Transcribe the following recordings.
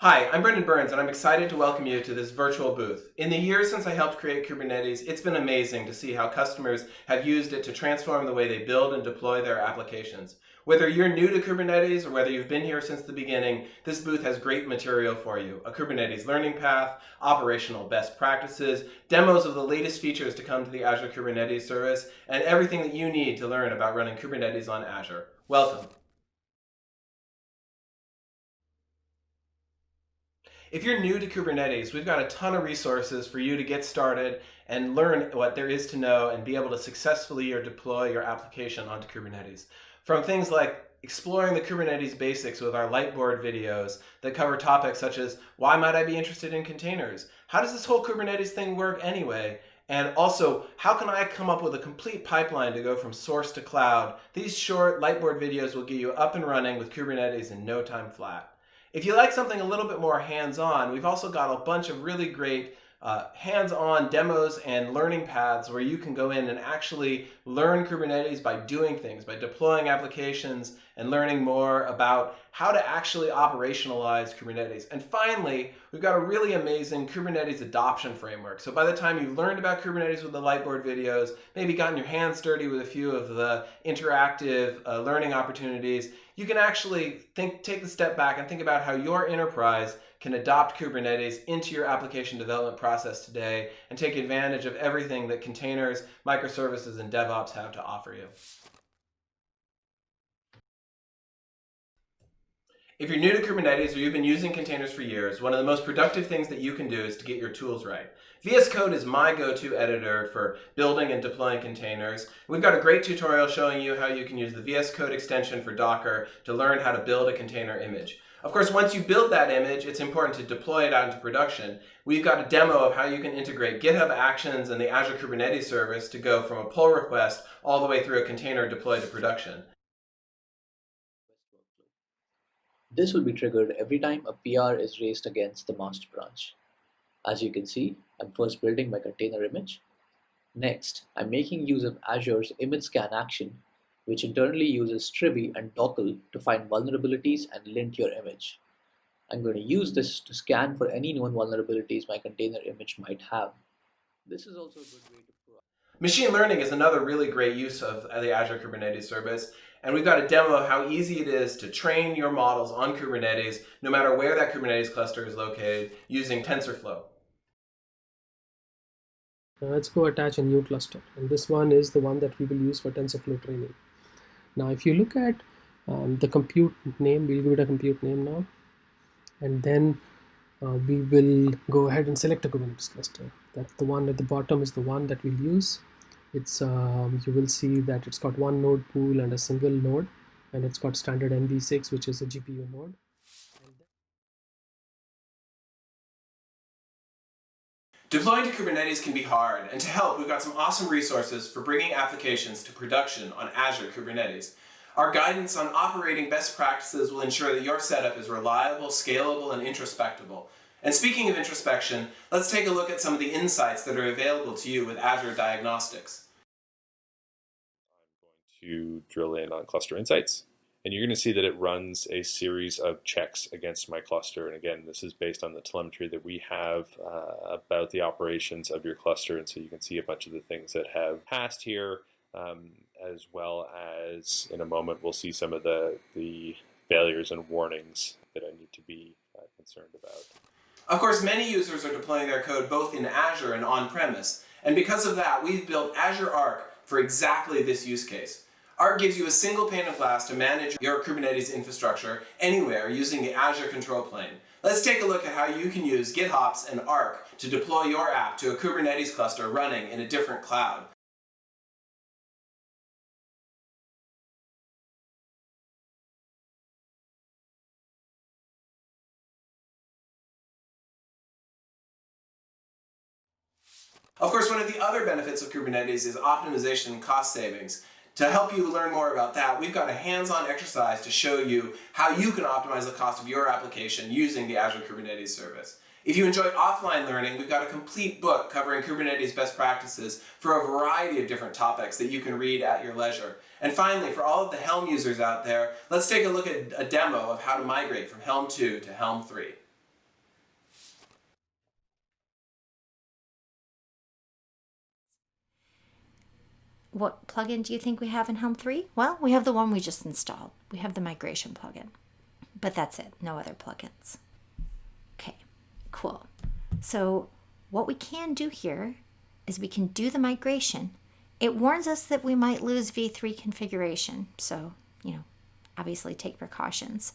Hi, I'm Brendan Burns, and I'm excited to welcome you to this virtual booth. In the years since I helped create Kubernetes, it's been amazing to see how customers have used it to transform the way they build and deploy their applications. Whether you're new to Kubernetes or whether you've been here since the beginning, this booth has great material for you. A Kubernetes learning path, operational best practices, demos of the latest features to come to the Azure Kubernetes service, and everything that you need to learn about running Kubernetes on Azure. Welcome. If you're new to Kubernetes, we've got a ton of resources for you to get started and learn what there is to know and be able to successfully deploy your application onto Kubernetes. From things like exploring the Kubernetes basics with our Lightboard videos that cover topics such as why might I be interested in containers? How does this whole Kubernetes thing work anyway? And also, how can I come up with a complete pipeline to go from source to cloud? These short Lightboard videos will get you up and running with Kubernetes in no time flat. If you like something a little bit more hands-on, we've also got a bunch of really great hands-on demos and learning paths where you can go in and actually learn Kubernetes by doing things, by deploying applications and learning more about how to actually operationalize Kubernetes. And finally, we've got a really amazing Kubernetes adoption framework. So by the time you've learned about Kubernetes with the Lightboard videos, maybe gotten your hands dirty with a few of the interactive learning opportunities, you can actually take the step back and think about how your enterprise can adopt Kubernetes into your application development process today and take advantage of everything that containers, microservices, and DevOps have to offer you. If you're new to Kubernetes or you've been using containers for years, one of the most productive things that you can do is to get your tools right. VS Code is my go-to editor for building and deploying containers. We've got a great tutorial showing you how you can use the VS Code extension for Docker to learn how to build a container image. Of course, once you build that image, it's important to deploy it out into production. We've got a demo of how you can integrate GitHub Actions and the Azure Kubernetes service to go from a pull request all the way through a container deployed to production. This will be triggered every time a PR is raised against the master branch. As you can see, I'm first building my container image. Next, I'm making use of Azure's image scan action, which internally uses Trivy and Dockle to find vulnerabilities and lint your image. I'm going to use this to scan for any known vulnerabilities my container image might have. This is also a good way to provide. Machine learning is another really great use of the Azure Kubernetes service, and we've got a demo of how easy it is to train your models on Kubernetes, no matter where that Kubernetes cluster is located, using TensorFlow. Let's go attach a new cluster, and this one is the one that we will use for TensorFlow training. Now if you look at the compute name, we'll give it a compute name now, and then we will go ahead and select a Kubernetes cluster. That's the one at the bottom is the one that we'll use. It's you will see that it's got one node pool and a single node, and it's got standard NV6, which is a GPU node. Deploying to Kubernetes can be hard, and to help, we've got some awesome resources for bringing applications to production on Azure Kubernetes. Our guidance on operating best practices will ensure that your setup is reliable, scalable, and introspectable. And speaking of introspection, let's take a look at some of the insights that are available to you with Azure Diagnostics. I'm going to drill in on cluster insights. And you're going to see that it runs a series of checks against my cluster. And again, this is based on the telemetry that we have about the operations of your cluster. And so you can see a bunch of the things that have passed here, as well as in a moment we'll see some of the failures and warnings that I need to be concerned about. Of course, many users are deploying their code both in Azure and on-premise. And because of that, we've built Azure Arc for exactly this use case. Arc gives you a single pane of glass to manage your Kubernetes infrastructure anywhere using the Azure control plane. Let's take a look at how you can use GitOps and Arc to deploy your app to a Kubernetes cluster running in a different cloud. Of course, one of the other benefits of Kubernetes is optimization and cost savings. To help you learn more about that, we've got a hands-on exercise to show you how you can optimize the cost of your application using the Azure Kubernetes service. If you enjoy offline learning, we've got a complete book covering Kubernetes best practices for a variety of different topics that you can read at your leisure. And finally, for all of the Helm users out there, let's take a look at a demo of how to migrate from Helm 2 to Helm 3. what plugin do you think we have in Helm 3? Well, we have the one we just installed. We have the migration plugin. But that's it, no other plugins. Okay, cool. So what we can do here is we can do the migration. It warns us that we might lose v3 configuration. So, obviously take precautions.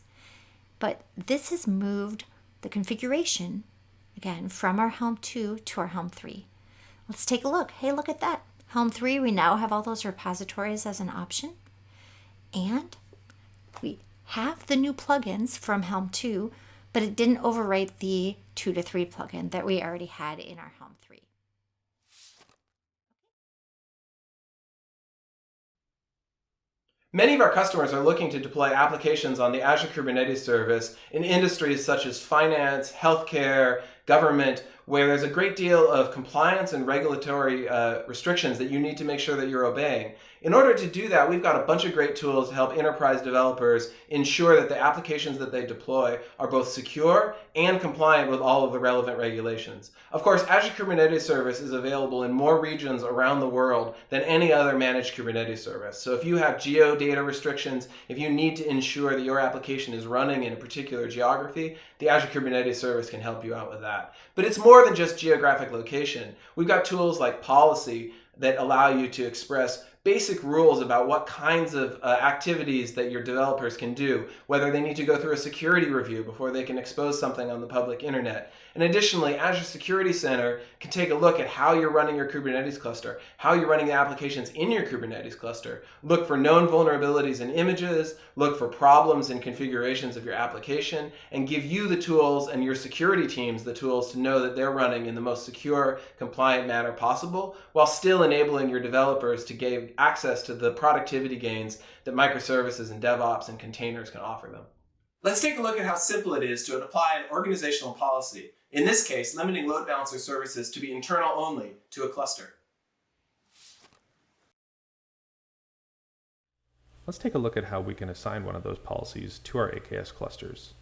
But this has moved the configuration, again, from our Helm 2 to our Helm 3. Let's take a look. Hey, look at that. Helm 3, we now have all those repositories as an option. And we have the new plugins from Helm 2, but it didn't overwrite the 2 to 3 plugin that we already had in our Helm 3. Many of our customers are looking to deploy applications on the Azure Kubernetes service in industries such as finance, healthcare, government, where there's a great deal of compliance and regulatory restrictions that you need to make sure that you're obeying. In order to do that, we've got a bunch of great tools to help enterprise developers ensure that the applications that they deploy are both secure and compliant with all of the relevant regulations. Of course, Azure Kubernetes Service is available in more regions around the world than any other managed Kubernetes service. So if you have geo data restrictions, if you need to ensure that your application is running in a particular geography, the Azure Kubernetes Service can help you out with that. But it's more than just geographic location. We've got tools like Policy that allow you to express basic rules about what kinds of activities that your developers can do, whether they need to go through a security review before they can expose something on the public internet. And additionally, Azure Security Center can take a look at how you're running your Kubernetes cluster, how you're running the applications in your Kubernetes cluster, look for known vulnerabilities in images, look for problems in configurations of your application, and give you the tools and your security teams the tools to know that they're running in the most secure, compliant manner possible, while still enabling your developers to gain access to the productivity gains that microservices and DevOps and containers can offer them. Let's take a look at how simple it is to apply an organizational policy. In this case, limiting load balancer services to be internal only to a cluster. Let's take a look at how we can assign one of those policies to our AKS clusters.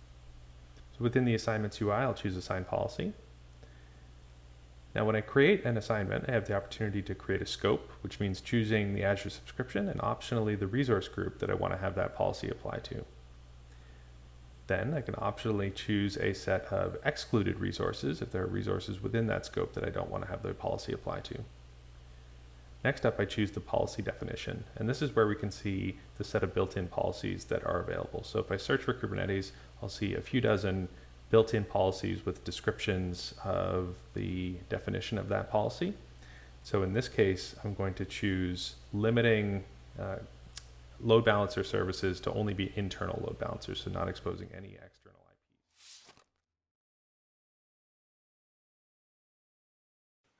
So within the Assignments UI, I'll choose Assign Policy. Now when I create an assignment, I have the opportunity to create a scope, which means choosing the Azure subscription and optionally the resource group that I want to have that policy apply to. Then I can optionally choose a set of excluded resources if there are resources within that scope that I don't want to have the policy apply to. Next up, I choose the policy definition, and this is where we can see the set of built-in policies that are available. So if I search for Kubernetes, I'll see a few dozen built-in policies with descriptions of the definition of that policy. So in this case, I'm going to choose limiting load balancer services to only be internal load balancers, so not exposing any external IPs.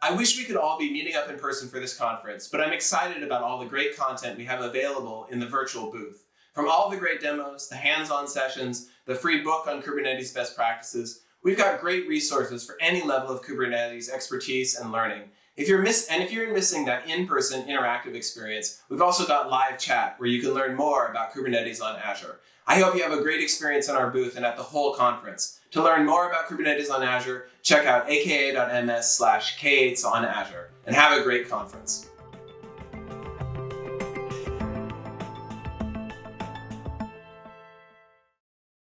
I wish we could all be meeting up in person for this conference, but I'm excited about all the great content we have available in the virtual booth. From all the great demos, the hands-on sessions, the free book on Kubernetes best practices, we've got great resources for any level of Kubernetes expertise and learning. If you're missing that in-person interactive experience, we've also got live chat where you can learn more about Kubernetes on Azure. I hope you have a great experience in our booth and at the whole conference. To learn more about Kubernetes on Azure, check out aka.ms/k8s on Azure, and have a great conference.